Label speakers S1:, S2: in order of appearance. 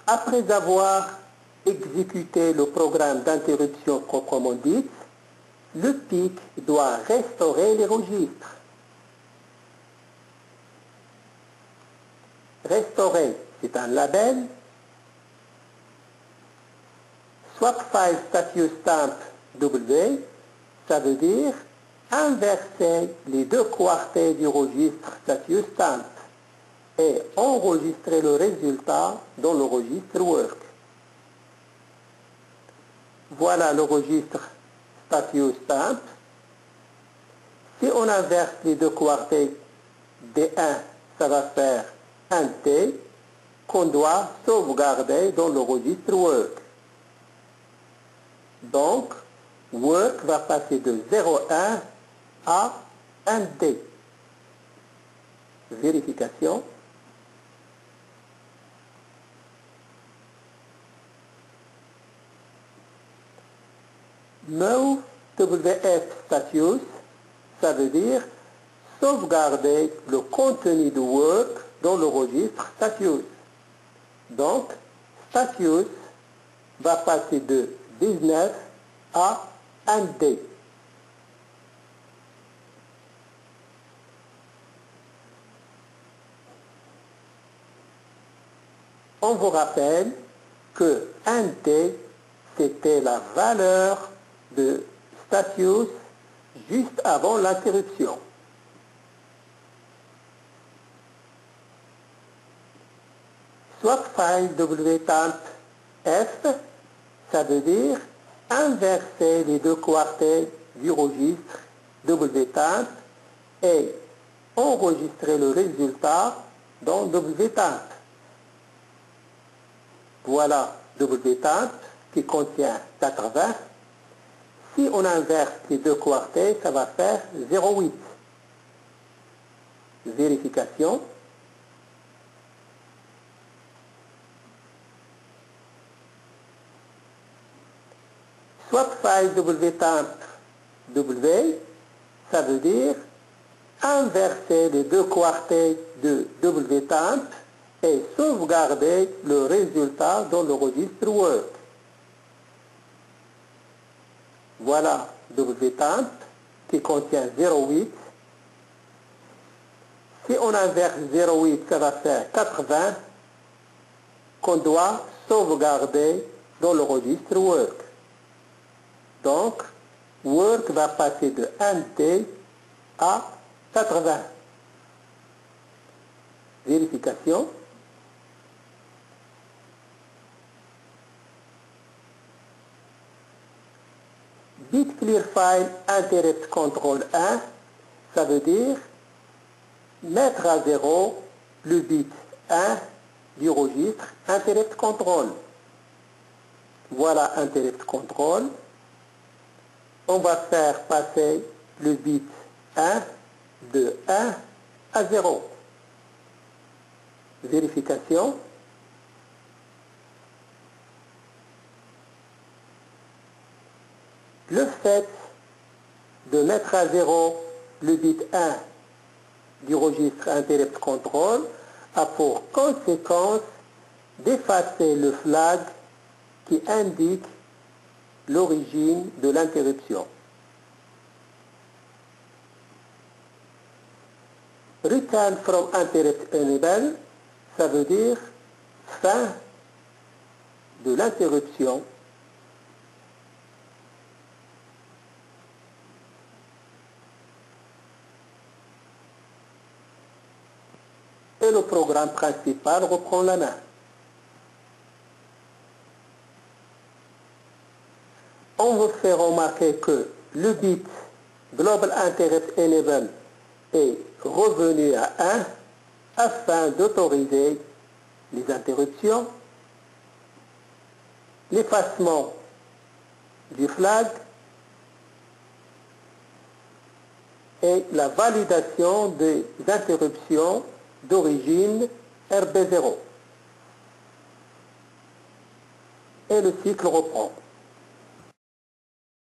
S1: Après avoir exécuté le programme d'interruption proprement dit, le PIC doit restaurer les registres. Restaurer, c'est un label. Swap file status stamp W, ça veut dire inverser les deux quartés du registre status stamp et enregistrer le résultat dans le registre work. Voilà le registre status stamp. Si on inverse les deux quartés D1, ça va faire un T qu'on doit sauvegarder dans le registre work. Donc, work va passer de 0,1 à 1D. Vérification. Move WF status, ça veut dire sauvegarder le contenu de work dans le registre status. Donc, status va passer de 19 à 1D. On vous rappelle que 1D, c'était la valeur de status juste avant l'interruption. Swap file wtamp F, ça veut dire inverser les deux quartés du registre wtamp et enregistrer le résultat dans wtamp. Voilà wtamp qui contient 80. Si on inverse les deux quartés, ça va faire 0,8. Vérification. Swap file wtamp W, ça veut dire inverser les deux quartés de wtamp et sauvegarder le résultat dans le registre work. Voilà wtamp qui contient 0,8. Si on inverse 0,8, ça va faire 80 qu'on doit sauvegarder dans le registre work. Donc, work va passer de 1T à 80. Vérification. Bit clear file interrupt control 1, ça veut dire mettre à 0 le bit 1 du registre interrupt control. Voilà interrupt control. On va faire passer le bit 1 de 1 à 0. Vérification. Le fait de mettre à 0 le bit 1 du registre interrupt control a pour conséquence d'effacer le flag qui indique l'origine de l'interruption. Return from interrupt enable, ça veut dire fin de l'interruption. Et le programme principal reprend la main. On vous fait remarquer que le bit Global Interrupt Enable est revenu à 1 afin d'autoriser les interruptions, l'effacement du flag et la validation des interruptions d'origine RB0. Et le cycle reprend.